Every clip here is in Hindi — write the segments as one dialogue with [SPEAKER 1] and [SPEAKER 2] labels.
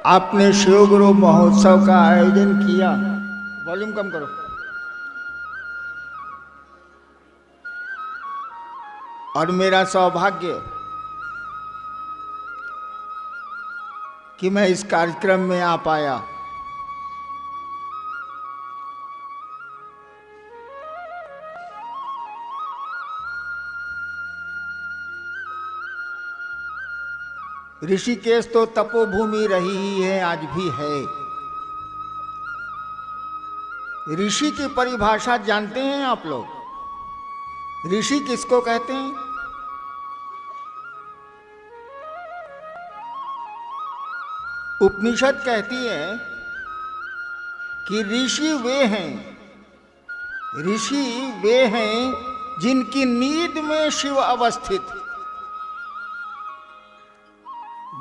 [SPEAKER 1] आपने शिव गुरु महोत्सव का आयोजन किया। वॉल्यूम कम करो। और मेरा सौभाग्य कि मैं इस कार्यक्रम में आ पाया। ऋषिकेश तो तपोभूमि रही ही है, आज भी है। ऋषि की परिभाषा जानते हैं आप लोग? ऋषि किसको कहते हैं? उपनिषद कहती है कि ऋषि वे हैं जिनकी नींद में शिव अवस्थित।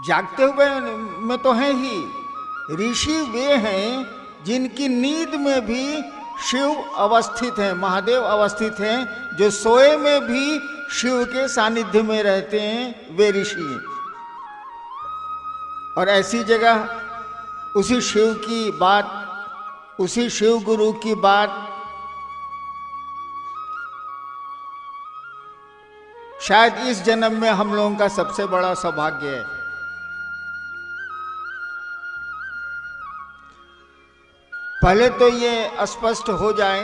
[SPEAKER 1] जागते हुए में तो हैं ही, ऋषि वे हैं जिनकी नींद में भी शिव अवस्थित हैं, महादेव अवस्थित हैं। जो सोए में भी शिव के सानिध्य में रहते हैं, वे ऋषि हैं। और ऐसी जगह उसी शिव की बात, उसी शिव गुरु की बात शायद इस जन्म में हम लोगों का सबसे बड़ा सौभाग्य है। पहले तो ये स्पष्ट हो जाए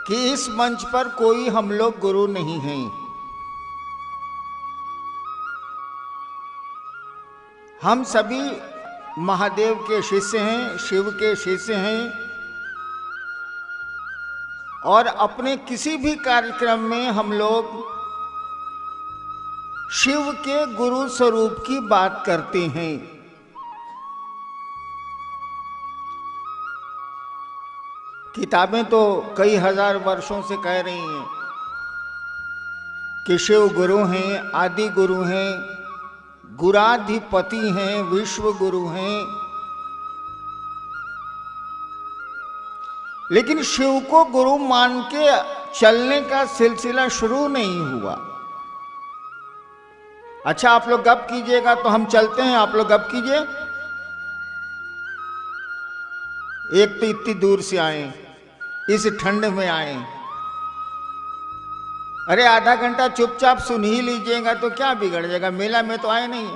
[SPEAKER 1] कि इस मंच पर कोई हम लोग गुरु नहीं हैं। हम सभी महादेव के शिष्य हैं, शिव के शिष्य हैं। और अपने किसी भी कार्यक्रम में हम लोग शिव के गुरु स्वरूप की बात करते हैं। किताबें तो कई हजार वर्षों से कह रही हैं कि शिव गुरु हैं, आदि गुरु हैं, गुराधिपति हैं, विश्व गुरु हैं। लेकिन शिव को गुरु मान के चलने का सिलसिला शुरू नहीं हुआ। अच्छा, आप लोग गप कीजिएगा तो हम चलते हैं, आप लोग गप कीजिए। एक तो इतनी दूर से आए, इस ठंड में आए। अरे आधा घंटा चुपचाप सुन ही लीजिएगा तो क्या बिगड़ जाएगा? मेला में तो आए नहीं।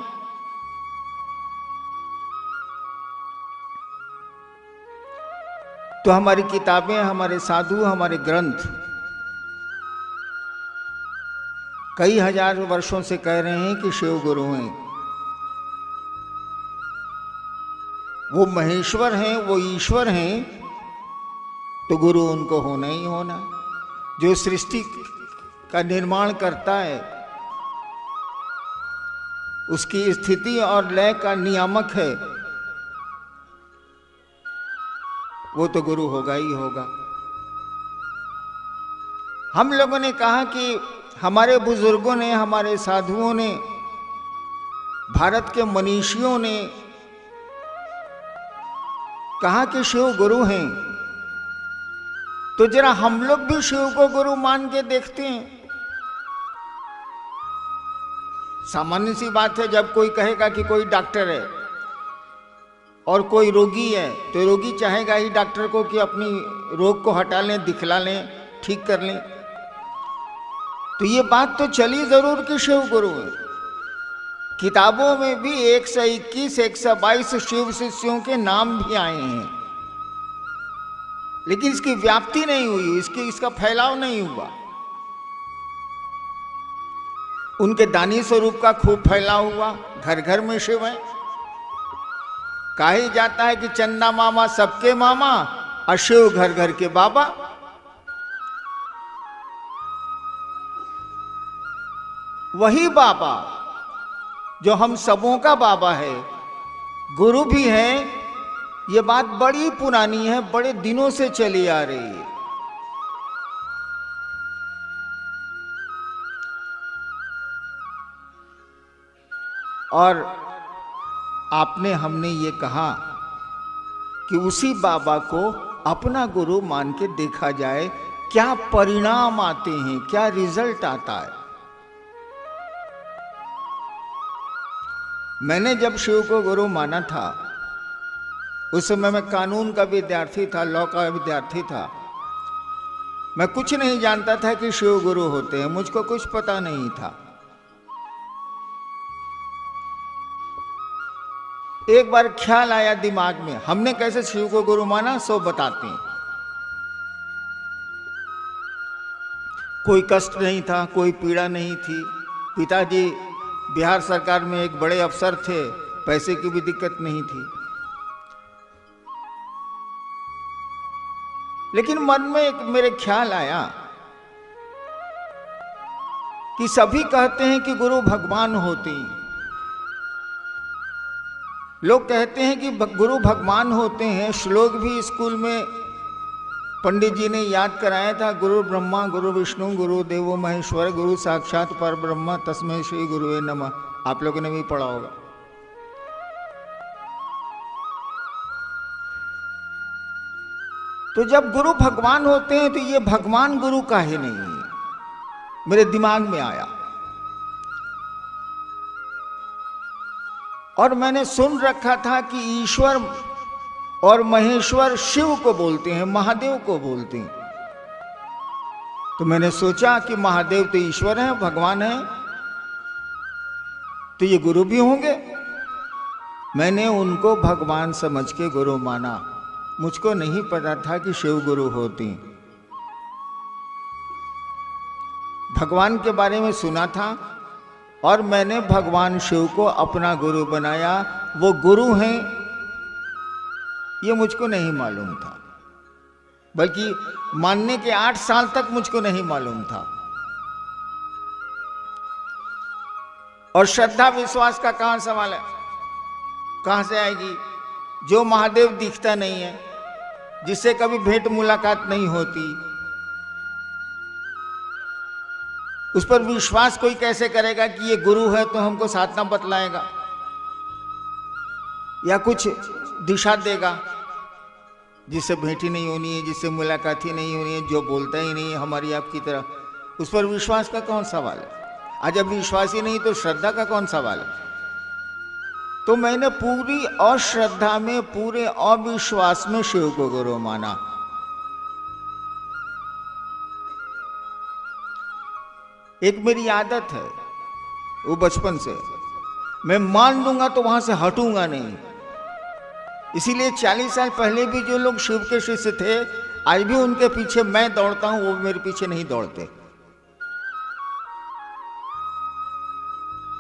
[SPEAKER 1] तो हमारी किताबें, हमारे साधु, हमारे ग्रंथ कई हजार वर्षों से कह रहे हैं कि शिव गुरु हैं। वो महेश्वर हैं, वो ईश्वर हैं, तो गुरु उनको होना ही होना। जो सृष्टि का निर्माण करता है, उसकी स्थिति और लय का नियामक है, वो तो गुरु होगा ही होगा। हम लोगों ने कहा कि हमारे बुजुर्गों ने, हमारे साधुओं ने, भारत के मनीषियों ने कहा कि शिव गुरु हैं। तो जरा हम लोग भी शिव को गुरु मान के देखते हैं। सामान्य सी बात है, जब कोई कहेगा कि कोई डॉक्टर है और कोई रोगी है, तो रोगी चाहेगा ही डॉक्टर को कि अपनी रोग को हटा लें, दिखला लें, ठीक कर लें। तो ये बात तो चली जरूर कि शिव गुरु है। किताबों में भी 121, 122 शिव शिष्यों के नाम भी आए हैं, लेकिन इसकी व्याप्ति नहीं हुई, इसका फैलाव नहीं हुआ। उनके दानी स्वरूप का खूब फैलाव हुआ, घर घर में शिव है। कहा ही जाता है कि चंदा मामा सबके मामा और शिव घर घर के बाबा। वही बाबा जो हम सबों का बाबा है, गुरु भी है। ये बात बड़ी पुरानी है, बड़े दिनों से चली आ रही है। और आपने, हमने ये कहा कि उसी बाबा को अपना गुरु मान के देखा जाए, क्या परिणाम आते हैं, क्या रिजल्ट आता है। मैंने जब शिव को गुरु माना था, उस समय मैं कानून का विद्यार्थी था, लॉ का विद्यार्थी था। मैं कुछ नहीं जानता था कि शिव गुरु होते हैं, मुझको कुछ पता नहीं था। एक बार ख्याल आया दिमाग में, हमने कैसे शिव को गुरु माना सो बताते हैं। कोई कष्ट नहीं था, कोई पीड़ा नहीं थी। पिताजी बिहार सरकार में एक बड़े अफसर थे, पैसे की भी दिक्कत नहीं थी। लेकिन मन में एक मेरे ख्याल आया कि सभी कहते हैं कि गुरु भगवान होते हैं। लोग कहते हैं कि गुरु भगवान होते हैं। श्लोक भी स्कूल में पंडित जी ने याद कराया था, गुरु ब्रह्मा गुरु विष्णु गुरु देवो महेश्वर गुरु साक्षात पर ब्रह्म तस्मै श्री गुरुवे नमः। आप लोगों ने भी पढ़ा होगा। तो जब गुरु भगवान होते हैं तो ये भगवान गुरु काहे नहीं है, मेरे दिमाग में आया। और मैंने सुन रखा था कि ईश्वर और महेश्वर शिव को बोलते हैं, महादेव को बोलते हैं। तो मैंने सोचा कि महादेव तो ईश्वर हैं, भगवान हैं, तो ये गुरु भी होंगे। मैंने उनको भगवान समझ के गुरु माना। मुझको नहीं पता था कि शिव गुरु होती। भगवान के बारे में सुना था और मैंने भगवान शिव को अपना गुरु बनाया। वो गुरु हैं ये मुझको नहीं मालूम था, बल्कि मानने के 8 साल तक मुझको नहीं मालूम था। और श्रद्धा विश्वास का कहां सवाल है, कहां से आएगी? जो महादेव दिखता नहीं है, जिससे कभी भेंट मुलाकात नहीं होती, उस पर विश्वास कोई कैसे करेगा कि ये गुरु है तो हमको साधना बतलाएगा या कुछ दिशा देगा? जिससे भेंट ही नहीं होनी है, जिससे मुलाकात ही नहीं होनी है, जो बोलता ही नहीं है हमारी आपकी तरह, उस पर विश्वास का कौन सवाल है? आज जब विश्वास ही नहीं तो श्रद्धा का कौन सवाल है? तो मैंने पूरी अश्रद्धा में, पूरे अविश्वास में शिव को गुरु माना। एक मेरी आदत है, वो बचपन से, मैं मान लूंगा तो वहां से हटूंगा नहीं। इसीलिए 40 साल पहले भी जो लोग शिव के शिष्य थे, आज भी उनके पीछे मैं दौड़ता हूं, वो मेरे पीछे नहीं दौड़ते।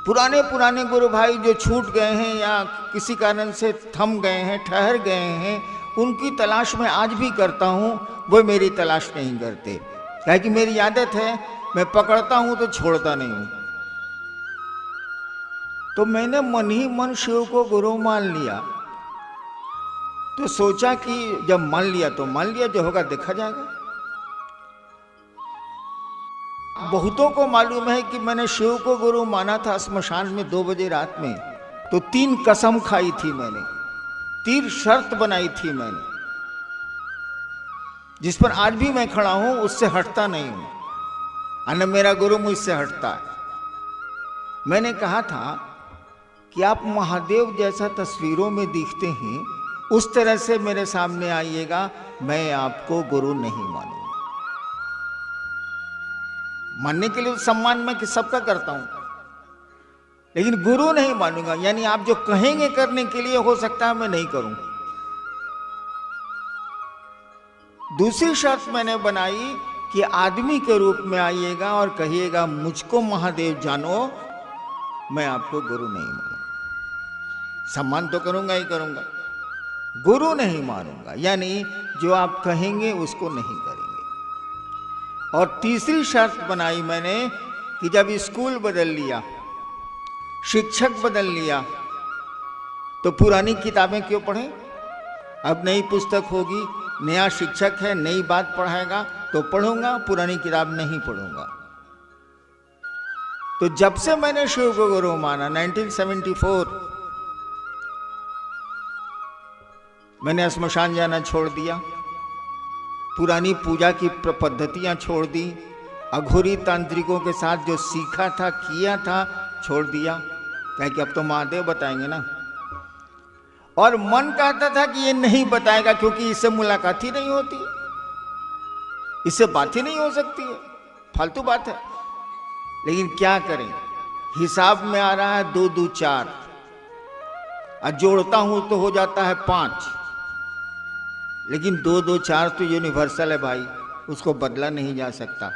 [SPEAKER 1] पुराने पुराने गुरु भाई जो छूट गए हैं या किसी कारण से थम गए हैं, ठहर गए हैं, उनकी तलाश में आज भी करता हूं, वो मेरी तलाश नहीं करते। क्या कि मेरी आदत है, मैं पकड़ता हूं तो छोड़ता नहीं हूं। तो मैंने मन ही मन शिव को गुरु मान लिया। तो सोचा कि जब मान लिया तो मान लिया, जो होगा देखा जाएगा। बहुतों को मालूम है कि मैंने शिव को गुरु माना था श्मशान में 2 बजे रात में। तो 3 कसम खाई थी मैंने, 3 शर्त बनाई थी मैंने, जिस पर आज भी मैं खड़ा हूं, उससे हटता नहीं हूं, और मेरा गुरु मुझसे हटता है। मैंने कहा था कि आप महादेव जैसा तस्वीरों में दिखते हैं, उस तरह से मेरे सामने आइएगा, मैं आपको गुरु नहीं मानूंगा। मानने के लिए सम्मान मैं कि सबका करता हूं, लेकिन गुरु नहीं मानूंगा। यानी आप जो कहेंगे करने के लिए, हो सकता है मैं नहीं करूं। दूसरी शर्त मैंने बनाई कि आदमी के रूप में आइएगा और कहिएगा मुझको महादेव जानो, मैं आपको गुरु नहीं मानूंगा। सम्मान तो करूंगा ही करूंगा, गुरु नहीं मानूंगा। यानी जो आप कहेंगे उसको नहीं करेंगे। और तीसरी शर्त बनाई मैंने कि जब स्कूल बदल लिया, शिक्षक बदल लिया, तो पुरानी किताबें क्यों पढ़ें? अब नई पुस्तक होगी, नया शिक्षक है, नई बात पढ़ाएगा तो पढ़ूंगा, पुरानी किताब नहीं पढ़ूंगा। तो जब से मैंने शिव को गुरु माना 1974, मैंने श्मशान जाना छोड़ दिया, पुरानी पूजा की पद्धतियां छोड़ दी, अघोरी तांत्रिकों के साथ जो सीखा था, किया था, छोड़ दिया। क्या कि अब तो महादेव बताएंगे ना। और मन कहता था कि ये नहीं बताएगा क्योंकि इससे मुलाकात ही नहीं होती, इससे बात ही नहीं हो सकती है, फालतू बात है। लेकिन क्या करें, हिसाब में आ रहा है 2 2 4 और जोड़ता हूं तो हो जाता है 5। लेकिन 2 2 4 तो यूनिवर्सल है भाई, उसको बदला नहीं जा सकता।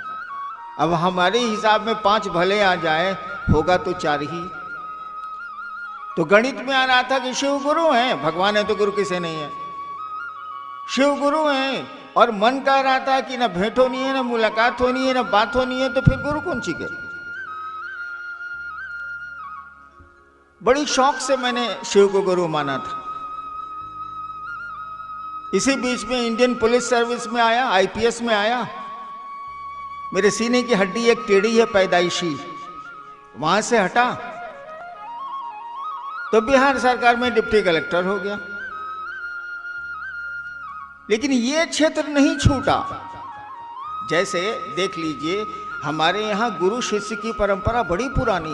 [SPEAKER 1] अब हमारे हिसाब में 5 भले आ जाए, होगा तो 4 ही। तो गणित में आ रहा था कि शिव गुरु हैं, भगवान है तो गुरु किसे नहीं है, शिव गुरु हैं। और मन कह रहा था कि ना भेंट होनी है, ना मुलाकात होनी है, ना बात होनी है, तो फिर गुरु कौन सी के। बड़ी शौक से मैंने शिव को गुरु माना था। इसी बीच में इंडियन पुलिस सर्विस में आया, आईपीएस में आया। मेरे सीने की हड्डी एक टेढ़ी है पैदाइशी, वहां से हटा तो बिहार सरकार में डिप्टी कलेक्टर हो गया। लेकिन ये क्षेत्र नहीं छूटा। जैसे देख लीजिए, हमारे यहां गुरु शिष्य की परंपरा बड़ी पुरानी,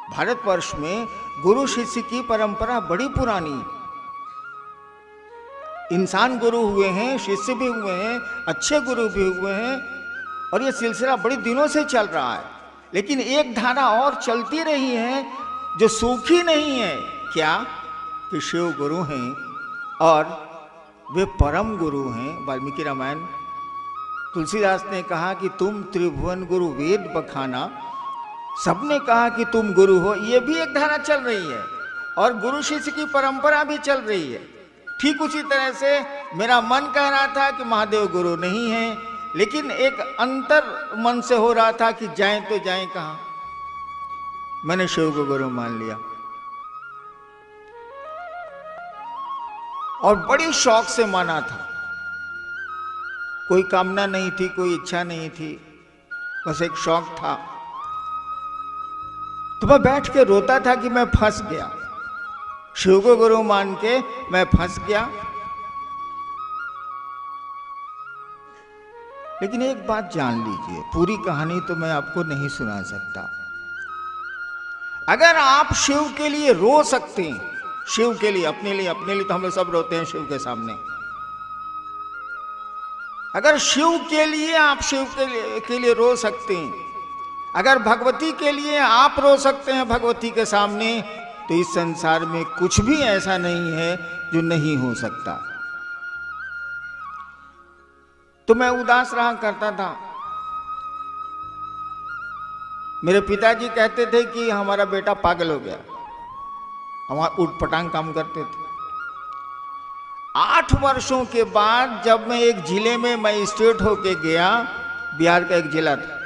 [SPEAKER 1] भारतवर्ष में गुरु शिष्य की परंपरा बड़ी पुरानी। इंसान गुरु हुए हैं, शिष्य भी हुए हैं, अच्छे गुरु भी हुए हैं, और ये सिलसिला बड़ी दिनों से चल रहा है। लेकिन एक धारा और चलती रही है जो सूखी नहीं है। क्या कि शिव गुरु हैं और वे परम गुरु हैं। वाल्मीकि रामायण, तुलसीदास ने कहा कि तुम त्रिभुवन गुरु वेद बखाना, सबने कहा कि तुम गुरु हो। ये भी एक धारा चल रही है और गुरु शिष्य की परंपरा भी चल रही है। ठीक उसी तरह से मेरा मन कह रहा था कि महादेव गुरु नहीं है, लेकिन एक अंतर मन से हो रहा था कि जाएं तो जाएं कहां। मैंने शिव को गुरु मान लिया और बड़ी शौक से माना था। कोई कामना नहीं थी, कोई इच्छा नहीं थी, बस एक शौक था। तो मैं बैठ के रोता था कि मैं फंस गया, शिव को गुरु मान के मैं फंस गया। लेकिन एक बात जान लीजिए, पूरी कहानी तो मैं आपको नहीं सुना सकता। अगर आप शिव के लिए रो सकते हैं, शिव के लिए, अपने लिए तो हम लोग सब रोते हैं शिव के सामने। अगर शिव के लिए आप शिव के लिए रो सकते हैं, अगर भगवती के लिए आप रो सकते हैं भगवती के सामने, तो इस संसार में कुछ भी ऐसा नहीं है जो नहीं हो सकता। तो मैं उदास रहा करता था। मेरे पिताजी कहते थे कि हमारा बेटा पागल हो गया, हमारा उठपटांग काम करते थे। 8 वर्षों के बाद जब मैं एक जिले में मजिस्ट्रेट होके गया, बिहार का एक जिला था,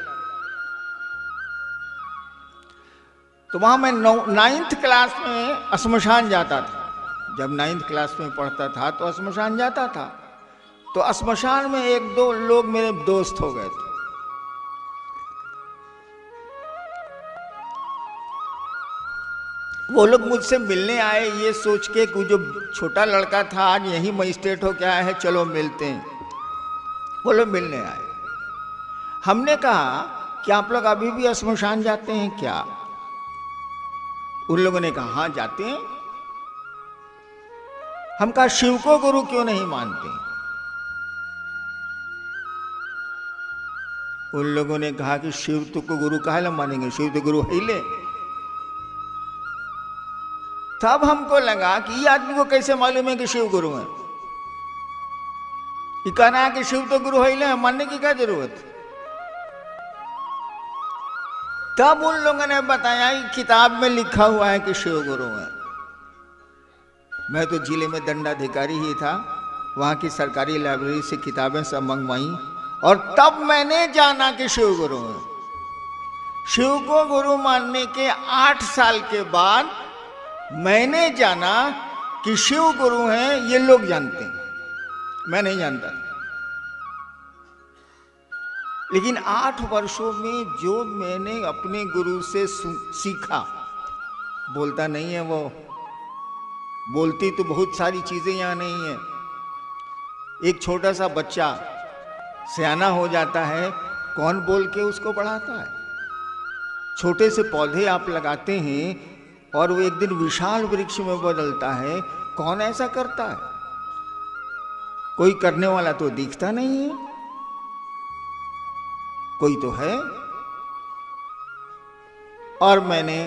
[SPEAKER 1] तो वहां मैं 9th क्लास में श्मशान जाता था। जब 9th क्लास में पढ़ता था तो श्मशान जाता था। तो श्मशान में 1-2 लोग मेरे दोस्त हो गए थे। वो लोग मुझसे मिलने आए ये सोच के कि जो छोटा लड़का था आज यही मजिस्ट्रेट हो क्या है, चलो मिलते हैं। वो लोग मिलने आए। हमने कहा कि आप लोग अभी भी श्मशान जाते हैं क्या? उन लोगों ने कहा हाँ जाते हैं। हम कहा शिव को गुरु क्यों नहीं मानते? उन लोगों ने कहा कि शिव तो को गुरु काहे ला मानेंगे, शिव तो गुरु है ले। तब हमको लगा कि ये आदमी को कैसे मालूम है कि शिव गुरु है। ये कहना है कि शिव तो गुरु है ले, मानने की क्या जरूरत। तब उन लोगों ने बताया कि किताब में लिखा हुआ है कि शिव गुरु है। मैं तो जिले में दंडाधिकारी ही था, वहां की सरकारी लाइब्रेरी से किताबें सब मंगवाई और तब मैंने जाना कि शिव गुरु है। शिव को गुरु मानने के 8 साल के बाद मैंने जाना कि शिव गुरु हैं। ये लोग जानते हैं, मैं नहीं जानता। लेकिन 8 वर्षों में जो मैंने अपने गुरु से सीखा, बोलता नहीं है वो, बोलती तो बहुत सारी चीजें यहां नहीं है। एक छोटा सा बच्चा सियाना हो जाता है, कौन बोल के उसको पढ़ाता है? छोटे से पौधे आप लगाते हैं और वो एक दिन विशाल वृक्ष में बदलता है। कौन ऐसा करता है? कोई करने वाला तो दिखता नहीं है, कोई तो है। और मैंने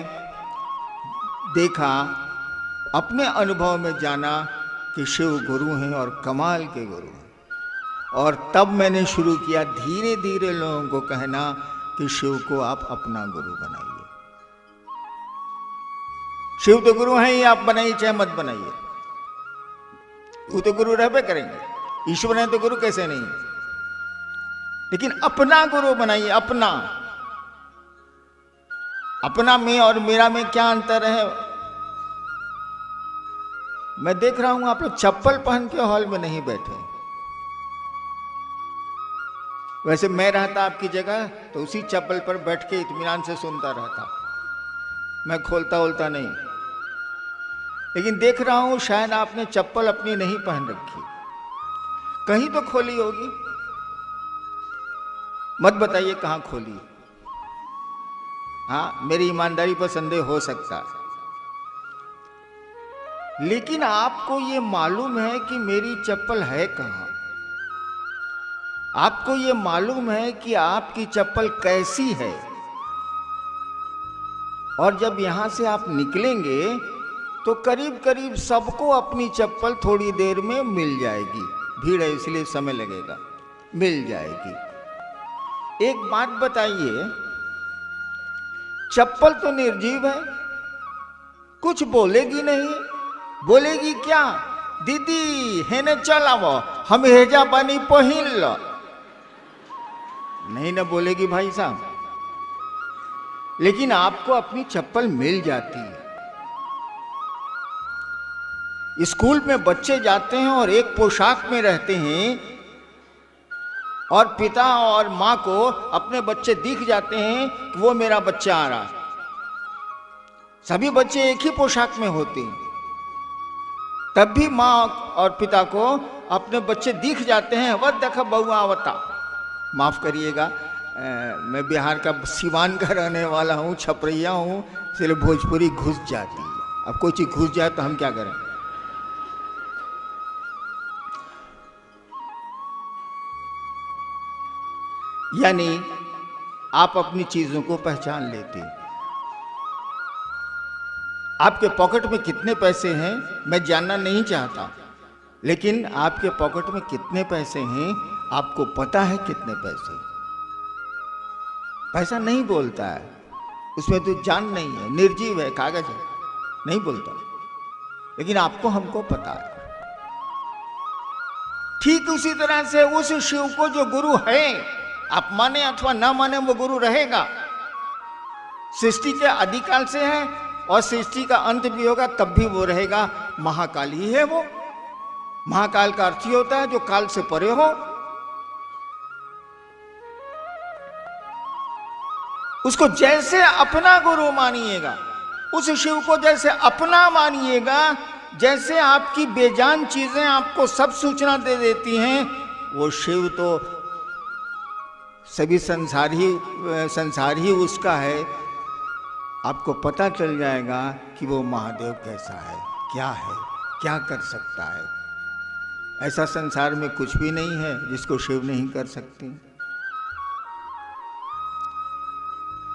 [SPEAKER 1] देखा, अपने अनुभव में जाना कि शिव गुरु हैं और कमाल के गुरु हैं। और तब मैंने शुरू किया धीरे धीरे लोगों को कहना कि शिव को आप अपना गुरु बनाइए। शिव तो गुरु हैं ही, आप बनाइए चाहे मत बनाइए, वो तो गुरु रहबे करेंगे। ईश्वर है तो गुरु कैसे नहीं, लेकिन अपना गुरु बनाइए। अपना अपना में और मेरा में क्या अंतर है? मैं देख रहा हूं आप लोग चप्पल पहन के हॉल में नहीं बैठे। वैसे मैं रहता आपकी जगह तो उसी चप्पल पर बैठ के इत्मीनान से सुनता रहता, मैं खोलता ओलता नहीं। लेकिन देख रहा हूं शायद आपने चप्पल अपनी नहीं पहन रखी, कहीं तो खोली होगी। मत बताइए कहां खोली। हाँ, मेरी ईमानदारी पर संदेह हो सकता है, लेकिन आपको ये मालूम है कि मेरी चप्पल है कहां। आपको ये मालूम है कि आपकी चप्पल कैसी है। और जब यहां से आप निकलेंगे तो करीब करीब सबको अपनी चप्पल थोड़ी देर में मिल जाएगी। भीड़ है इसलिए समय लगेगा, मिल जाएगी। एक बात बताइए, चप्पल तो निर्जीव है, कुछ बोलेगी नहीं। बोलेगी क्या? दीदी हेने चलावो, हम हेजा पानी पहिन लो। नहीं ना बोलेगी भाई साहब। लेकिन आपको अपनी चप्पल मिल जाती है। स्कूल में बच्चे जाते हैं और एक पोशाक में रहते हैं, और पिता और मां को अपने बच्चे दिख जाते हैं कि वो मेरा बच्चा आ रहा। सभी बच्चे एक ही पोशाक में होते हैं, तब भी मां और पिता को अपने बच्चे दिख जाते हैं। वह देखा बउआ आवता। माफ करिएगा, मैं बिहार का सिवान का रहने वाला हूँ, छपरैया हूँ, इसलिए भोजपुरी घुस जाती है। अब कोई चीज घुस जाए तो हम क्या करें। यानी आप अपनी चीजों को पहचान लेते। आपके पॉकेट में कितने पैसे हैं मैं जानना नहीं चाहता, लेकिन आपके पॉकेट में कितने पैसे हैं आपको पता है। कितने पैसे? पैसा नहीं बोलता है, उसमें तो जान नहीं है, निर्जीव है, कागज है, नहीं बोलता। लेकिन आपको हमको पता है। ठीक उसी तरह से उस शिव को जो गुरु है, आप माने अथवा ना माने, वो गुरु रहेगा। सृष्टि के आदिकाल से है और सृष्टि का अंत भी होगा तब भी वो रहेगा। महाकाल ही है वो। महाकाल का अर्थ ही होता है जो काल से परे हो। उसको जैसे अपना गुरु मानिएगा, उस शिव को जैसे अपना मानिएगा, जैसे आपकी बेजान चीजें आपको सब सूचना दे देती हैं, वो शिव तो सभी संसार ही उसका है। आपको पता चल जाएगा कि वो महादेव कैसा है, क्या कर सकता है। ऐसा संसार में कुछ भी नहीं है जिसको शिव नहीं कर सकती।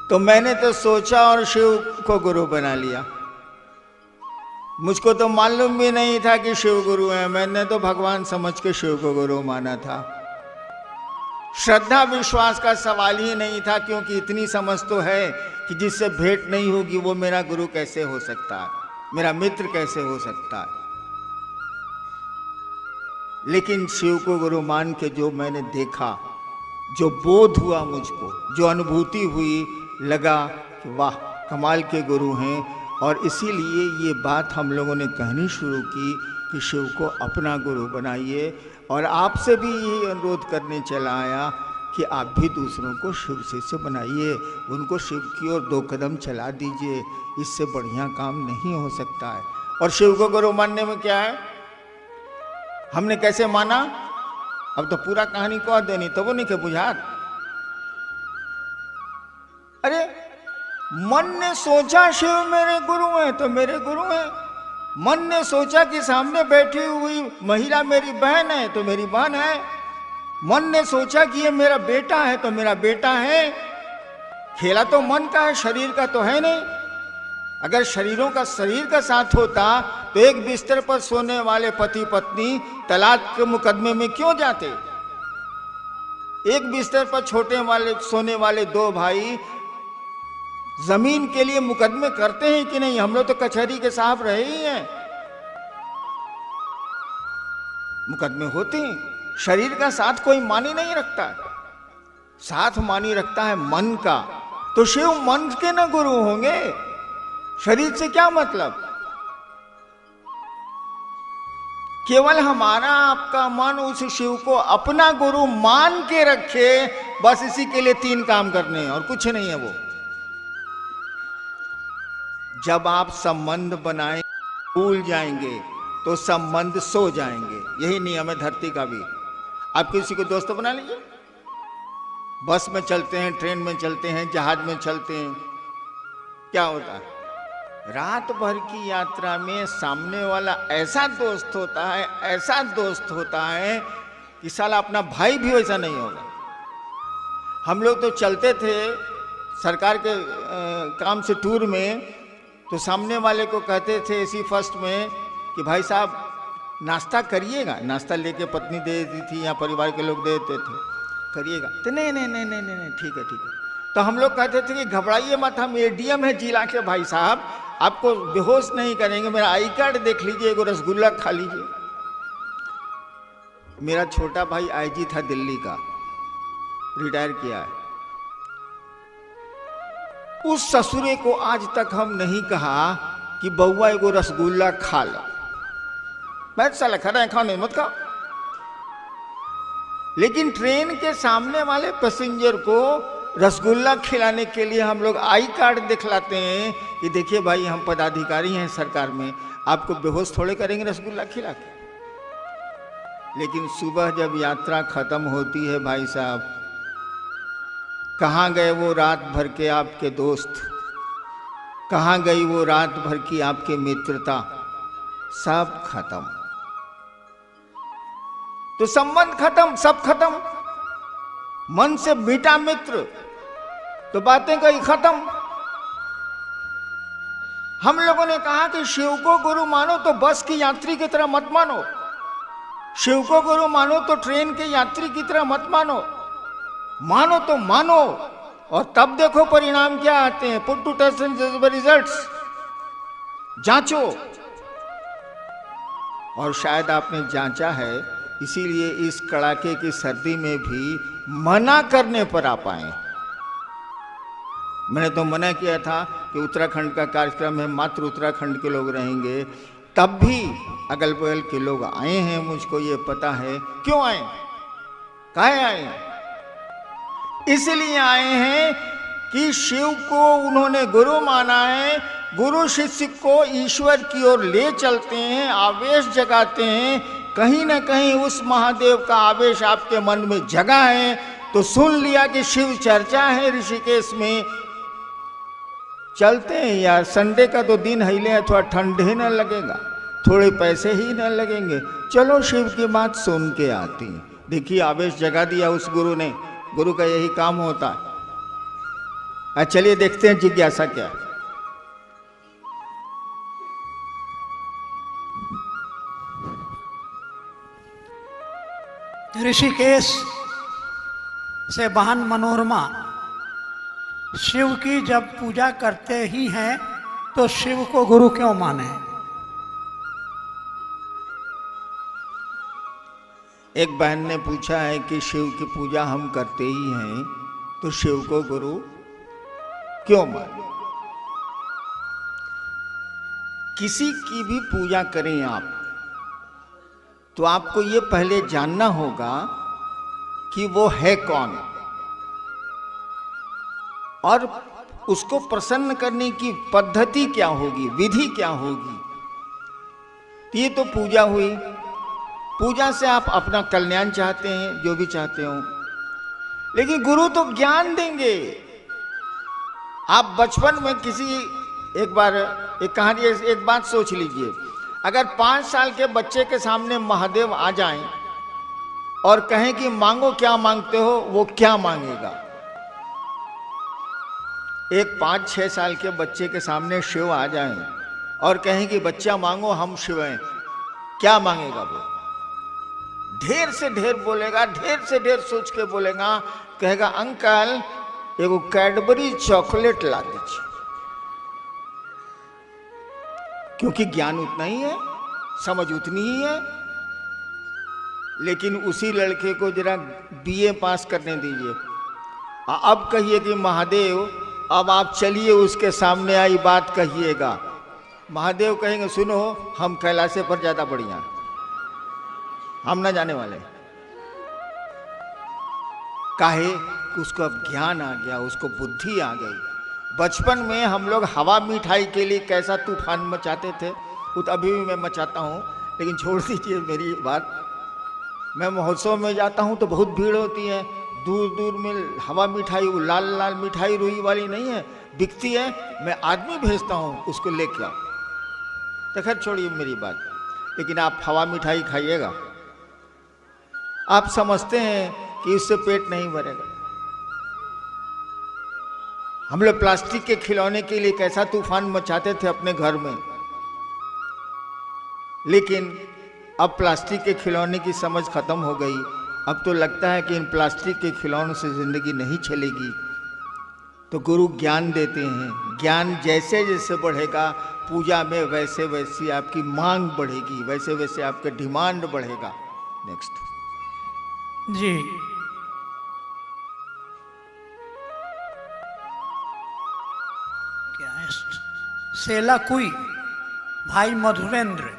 [SPEAKER 1] तो मैंने तो सोचा और शिव को गुरु बना लिया। मुझको तो मालूम भी नहीं था कि शिव गुरु है। मैंने तो भगवान समझ के शिव को गुरु माना था। श्रद्धा विश्वास का सवाल ही नहीं था, क्योंकि इतनी समझ तो है कि जिससे भेंट नहीं होगी वो मेरा गुरु कैसे हो सकता है, मेरा मित्र कैसे हो सकता है। लेकिन शिव को गुरु मान के जो मैंने देखा, जो बोध हुआ मुझको, जो अनुभूति हुई, लगा कि वाह कमाल के गुरु हैं। और इसीलिए ये बात हम लोगों ने कहनी शुरू की कि शिव को अपना गुरु बनाइए। और आपसे भी यही अनुरोध करने चला आया कि आप भी दूसरों को शिव शिष्य बनाइए, उनको शिव की ओर 2 कदम चला दीजिए। इससे बढ़िया काम नहीं हो सकता है। और शिव को गुरु मानने में क्या है, हमने कैसे माना, अब तो पूरा कहानी कह देनी, तो वो नहीं के बुझात। अरे मन ने सोचा शिव मेरे गुरु हैं, हैं तो मेरे गुरु हैं। मन ने सोचा कि सामने बैठी हुई महिला मेरी बहन है तो मेरी बहन है। मन ने सोचा कि ये मेरा बेटा है तो मेरा बेटा है। खेला तो मन का है, शरीर का तो है नहीं। अगर शरीरों का शरीर का साथ होता तो एक बिस्तर पर सोने वाले पति पत्नी तलाक के मुकदमे में क्यों जाते? एक बिस्तर पर सोने वाले दो भाई जमीन के लिए मुकदमे करते हैं कि नहीं? हम लोग तो कचहरी के साहब रहे ही हैं, मुकदमे होते हैं। शरीर का साथ कोई मानी नहीं रखता है, साथ मानी रखता है मन का। तो शिव मन के न गुरु होंगे, शरीर से क्या मतलब? केवल हमारा आपका मन उस शिव को अपना गुरु मान के रखे, बस इसी के लिए 3 काम करने हैं और कुछ नहीं है। वो जब आप संबंध बनाए भूल जाएंगे तो संबंध सो जाएंगे। यही नियम है धरती का भी। आप किसी को दोस्त बना लीजिए, बस में चलते हैं, ट्रेन में चलते हैं, जहाज में चलते हैं, क्या होता है? रात भर की यात्रा में सामने वाला ऐसा दोस्त होता है, ऐसा दोस्त होता है कि साला अपना भाई भी वैसा नहीं होगा। हम लोग तो चलते थे सरकार के काम से टूर में, तो सामने वाले को कहते थे एसी फर्स्ट में कि भाई साहब नाश्ता करिएगा। नाश्ता लेके पत्नी दे देती थी या परिवार के लोग दे देते थे, करिएगा तो नहीं नहीं नहीं नहीं नहीं ठीक है ठीक है। तो हम लोग कहते थे कि घबराइए मत, हम एडीएम है जिला के भाई साहब, आपको बेहोश नहीं करेंगे, मेरा आई कार्ड देख लीजिए, एगो रसगुल्ला खा लीजिए। मेरा छोटा भाई आईजी था दिल्ली का, रिटायर किया है। उस ससुरे को आज तक हम नहीं कहा कि बउआ एगो रसगुल्ला खा लो। मैं साला खा रहे खाने मत खाओ। लेकिन ट्रेन के सामने वाले पैसेंजर को रसगुल्ला खिलाने के लिए हम लोग आई कार्ड दिखलाते हैं कि देखिए भाई हम पदाधिकारी हैं सरकार में, आपको बेहोश थोड़े करेंगे रसगुल्ला खिला के। लेकिन सुबह जब यात्रा खत्म होती है भाई साहब, कहाँ गए वो रात भर के आपके दोस्त, कहाँ गई वो रात भर की आपकी मित्रता? सब खत्म। तो संबंध खत्म, सब खत्म। मन से मीठा मित्र तो बातें गई खत्म। हम लोगों ने कहा कि शिव को गुरु मानो तो बस की यात्री की तरह मत मानो, शिव को गुरु मानो तो ट्रेन के यात्री की तरह मत मानो। मानो तो मानो और तब देखो परिणाम क्या आते हैं। Put to test and results, जांचो। और शायद आपने जांचा है, इसीलिए इस कड़ाके की सर्दी में भी मना करने पर आ पाए। मैंने तो मना किया था कि उत्तराखंड का कार्यक्रम है, मात्र उत्तराखंड के लोग रहेंगे, तब भी अगल बगल के लोग आए हैं। मुझको ये पता है क्यों आए, काहे आए। इसलिए आए हैं कि शिव को उन्होंने गुरु माना है, गुरु शिष्य को ईश्वर की ओर ले चलते हैं, आवेश जगाते हैं। कहीं ना कहीं उस महादेव का आवेश आपके मन में जगा है तो सुन लिया कि शिव चर्चा है ऋषिकेश में, चलते हैं यार। संडे का तो दिन हिले है, थोड़ा ठंड ही न लगेगा, थोड़े पैसे ही न लगेंगे, चलो शिव की बात सुन के आती हैं। देखिए आवेश जगा दिया उस गुरु ने, गुरु का यही काम होता है। चलिए देखते हैं जिज्ञासा क्या है।
[SPEAKER 2] ऋषिकेश से बहन मनोरमा शिव की जब पूजा करते ही हैं तो शिव को गुरु क्यों माने?
[SPEAKER 1] एक बहन ने पूछा है कि शिव की पूजा हम करते ही हैं तो शिव को गुरु क्यों माने? किसी की भी पूजा करें आप तो आपको ये पहले जानना होगा कि वो है कौन और उसको प्रसन्न करने की पद्धति क्या होगी, विधि क्या होगी। ये तो पूजा हुई। पूजा से आप अपना कल्याण चाहते हैं, जो भी चाहते हो, लेकिन गुरु तो ज्ञान देंगे। आप बचपन में किसी एक बार एक कहानी, एक बात सोच लीजिए, अगर 5 साल के बच्चे के सामने महादेव आ जाएं और कहें कि मांगो क्या मांगते हो, वो क्या मांगेगा? एक 5-6 साल के बच्चे के सामने शिव आ जाएं और कहें कि बच्चा मांगो हम शिव हैं, क्या मांगेगा वो? ढेर से ढेर बोलेगा, ढेर से ढेर सोच के बोलेगा, कहेगा अंकल एगो कैडबरी चॉकलेट ला दीजिए। क्योंकि ज्ञान उतना ही है, समझ उतनी ही है। लेकिन उसी लड़के को जरा बीए पास करने दीजिए, अब कहिए कि महादेव अब आप चलिए उसके सामने आई बात कहिएगा। महादेव कहेंगे सुनो हम कैलाश पर ज्यादा बढ़िया, हम ना जाने वाले। काहे? उसको अब ज्ञान आ गया, उसको बुद्धि आ गई। बचपन में हम लोग हवा मिठाई के लिए कैसा तूफान मचाते थे, वो तो अभी भी मैं मचाता हूँ, लेकिन छोड़ दीजिए मेरी बात। मैं महोत्सव में जाता हूँ तो बहुत भीड़ होती है, दूर दूर में हवा मिठाई, वो लाल लाल मिठाई रुई वाली नहीं है, बिकती है, मैं आदमी भेजता हूँ उसको लेके आओ। तो खैर छोड़िए मेरी बात, लेकिन आप हवा मिठाई खाइएगा, आप समझते हैं कि इससे पेट नहीं भरेगा। हम लोग प्लास्टिक के खिलौने के लिए कैसा तूफान मचाते थे अपने घर में, लेकिन अब प्लास्टिक के खिलौने की समझ खत्म हो गई। अब तो लगता है कि इन प्लास्टिक के खिलौनों से जिंदगी नहीं चलेगी। तो गुरु ज्ञान देते हैं, ज्ञान जैसे जैसे बढ़ेगा पूजा में वैसे वैसी आपकी मांग बढ़ेगी, वैसे वैसे आपका डिमांड बढ़ेगा। नेक्स्ट
[SPEAKER 2] जी, क्या है? सेलाकुई भाई मधुरेंद्र,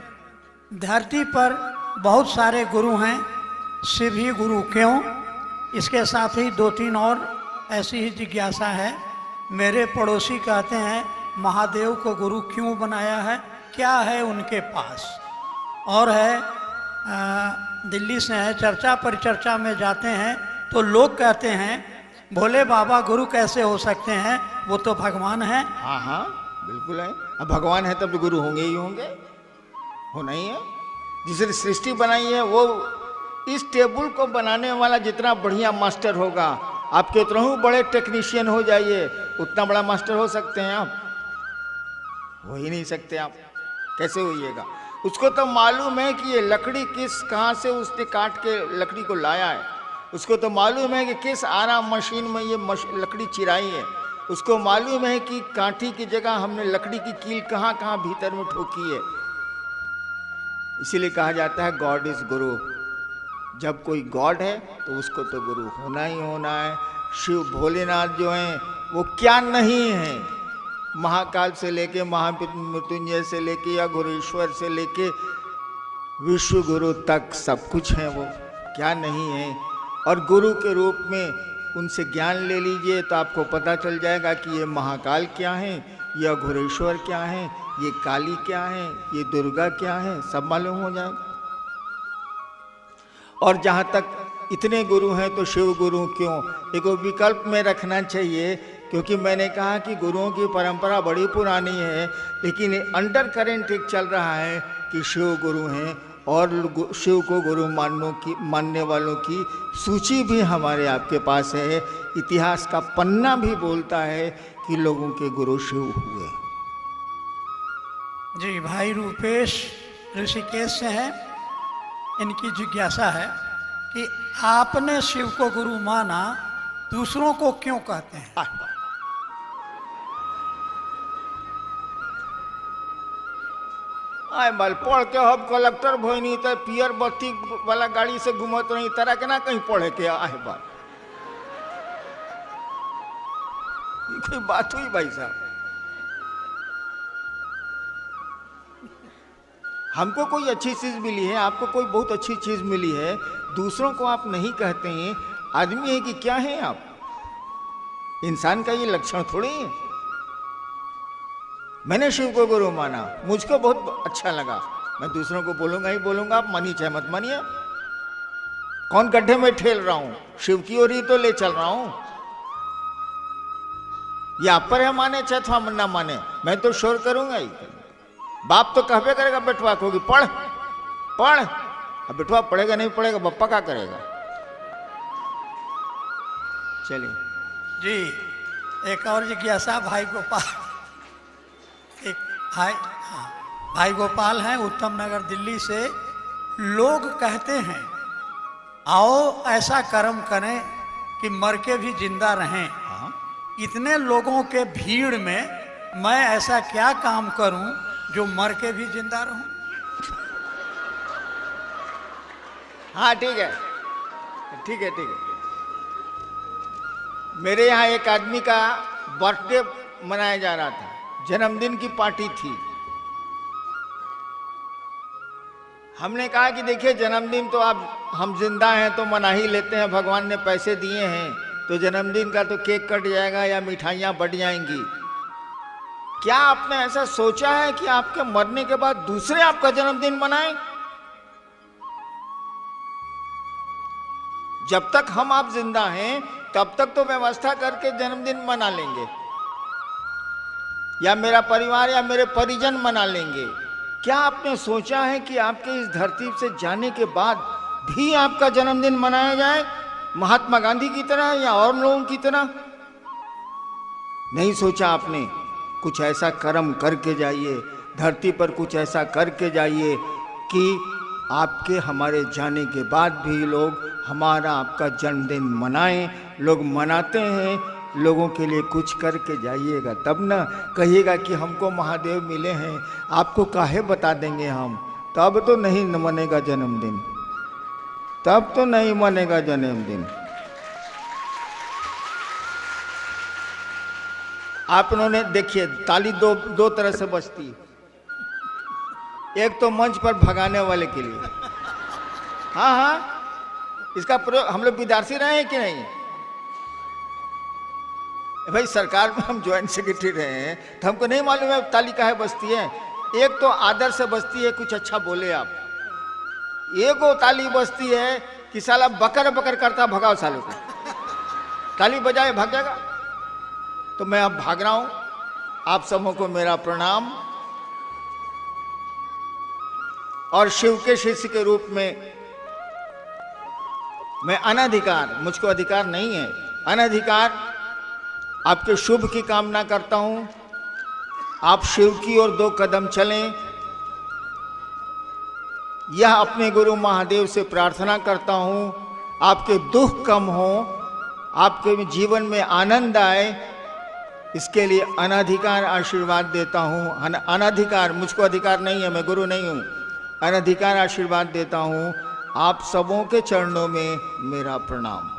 [SPEAKER 2] धरती पर बहुत सारे गुरु हैं, शिव ही गुरु क्यों? इसके साथ ही 2-3 और ऐसी ही जिज्ञासा है। मेरे पड़ोसी कहते हैं महादेव को गुरु क्यों बनाया है, क्या है उनके पास? और है दिल्ली से है, चर्चा परिचर्चा में जाते हैं तो लोग कहते हैं भोले बाबा गुरु कैसे हो सकते हैं, वो तो भगवान है।
[SPEAKER 1] हाँ हाँ बिल्कुल है, अब भगवान है तब तो गुरु होंगे ही होंगे, होना ही है। जिसने सृष्टि बनाई है वो, इस टेबल को बनाने वाला जितना बढ़िया मास्टर होगा, आप कितना बड़े टेक्नीशियन हो जाइए, उतना बड़ा मास्टर हो सकते हैं आप? हो ही नहीं सकते आप। कैसे होइएगा? उसको तो मालूम है कि ये लकड़ी कहाँ से उसने काट के लकड़ी को लाया है, उसको तो मालूम है कि किस आराम मशीन में ये लकड़ी चिराई है, उसको मालूम है कि कांटी की जगह हमने लकड़ी की कील कहाँ कहाँ भीतर में ठोकी है। इसीलिए कहा जाता है गॉड इज गुरु। जब कोई गॉड है तो उसको तो गुरु होना ही होना है। शिव भोलेनाथ जो हैं वो क्या नहीं है, महाकाल से लेके महामृत्युंजय से लेके या गुरुश्वर से लेके विश्व गुरु तक सब कुछ है, वो क्या नहीं है। और गुरु के रूप में उनसे ज्ञान ले लीजिए तो आपको पता चल जाएगा कि ये महाकाल क्या है, यह घुरेश्वर क्या है, ये काली क्या है, ये दुर्गा क्या है, सब मालूम हो जाएगा। और जहाँ तक इतने गुरु हैं तो शिव गुरु क्यों, एक विकल्प में रखना चाहिए, क्योंकि मैंने कहा कि गुरुओं की परंपरा बड़ी पुरानी है, लेकिन अंडर करेंट एक चल रहा है कि शिव गुरु हैं और शिव को गुरु मानने वालों की सूची भी हमारे आपके पास है। इतिहास का पन्ना भी बोलता है कि लोगों के गुरु शिव हुए।
[SPEAKER 2] जी, भाई रूपेश ऋषिकेश से हैं, इनकी जिज्ञासा है कि आपने शिव को गुरु माना, दूसरों को क्यों कहते हैं?
[SPEAKER 1] आए माल पढ़ के हम कलेक्टर भोनी तो पियर बत्ती वाला गाड़ी से घूमत रही, तरह के ना कहीं पढ़े के आए बात, ये कोई बात हुई भाई साहब? हमको कोई अच्छी चीज मिली है, आपको कोई बहुत अच्छी चीज मिली है, दूसरों को आप नहीं कहते हैं। आदमी है कि क्या है आप? इंसान का ये लक्षण थोड़ी है। मैंने शिव को गुरु माना, मुझको बहुत अच्छा लगा, मैं दूसरों को बोलूंगा ही बोलूंगा, आप मानिए चाहे मत मानिए। कौन गड्ढे में ठेल रहा हूं, शिव की ओर ही तो ले चल रहा हूं। या पर है माने चाहे मन ना माने, मैं तो शोर करूंगा ही। बाप तो कहबे करेगा बेटवा को कि पढ़ पढ़, अब बेटवा पढ़ेगा नहीं पढ़ेगा, बप्पा क्या करेगा। चलिए
[SPEAKER 2] जी, एक और जिज्ञासा भाई गोपाल, एक भाई गोपाल हैं उत्तम नगर दिल्ली से। लोग कहते हैं आओ ऐसा कर्म करें कि मर के भी जिंदा रहें।
[SPEAKER 1] हाँ
[SPEAKER 2] इतने लोगों के भीड़ में मैं ऐसा क्या काम करूं जो मर के भी जिंदा रहूं?
[SPEAKER 1] हाँ ठीक है ठीक है ठीक है। मेरे यहाँ एक आदमी का बर्थडे मनाया जा रहा था, जन्मदिन की पार्टी थी। हमने कहा कि देखिए जन्मदिन तो आप हम जिंदा हैं तो मना ही लेते हैं, भगवान ने पैसे दिए हैं तो जन्मदिन का तो केक कट जाएगा या मिठाइयाँ बढ़ जाएंगी। क्या आपने ऐसा सोचा है कि आपके मरने के बाद दूसरे आपका जन्मदिन मनाएं? जब तक हम आप जिंदा हैं तब तक तो व्यवस्था करके जन्मदिन मना लेंगे, या मेरा परिवार या मेरे परिजन मना लेंगे। क्या आपने सोचा है कि आपके इस धरती से जाने के बाद भी आपका जन्मदिन मनाया जाए, महात्मा गांधी की तरह या और लोगों की तरह? नहीं सोचा आपने। कुछ ऐसा कर्म करके जाइए, धरती पर कुछ ऐसा करके जाइए कि आपके हमारे जाने के बाद भी लोग हमारा आपका जन्मदिन मनाएं। लोग मनाते हैं, लोगों के लिए कुछ करके जाइएगा, तब ना कहिएगा कि हमको महादेव मिले हैं, आपको काहे बता देंगे हम। तब तो नहीं मनेगा जन्मदिन, तब तो नहीं मनेगा जन्मदिन। आप उन्होंने देखिए ताली दो तरह से बजती है। एक तो मंच पर भगाने वाले के लिए, हाँ हाँ, इसका प्रयोग हम लोग विद्यार्थी रहे हैं कि नहीं? भाई सरकार में हम ज्वाइंट सेक्रेटरी रहे हैं तो हमको नहीं मालूम है ताली काहे बजती है। एक तो आदर से बजती है, कुछ अच्छा बोले आप। एक वो ताली बजती है कि साला बकर बकर करता भगाओ सालों को, ताली बजाए भाग जाएगा। तो मैं अब भाग रहा हूं, आप सबों को मेरा प्रणाम। और शिव के शिष्य के रूप में मैं अनधिकार, मुझको अधिकार नहीं है, अनधिकार आपके शुभ की कामना करता हूं। आप शिव की ओर 2 कदम चलें, यह अपने गुरु महादेव से प्रार्थना करता हूं। आपके दुख कम हो, आपके जीवन में आनंद आए, इसके लिए अनधिकार आशीर्वाद देता हूं। अनधिकार, मुझको अधिकार नहीं है, मैं गुरु नहीं हूं। अनधिकार आशीर्वाद देता हूं। आप सबों के चरणों में मेरा प्रणाम।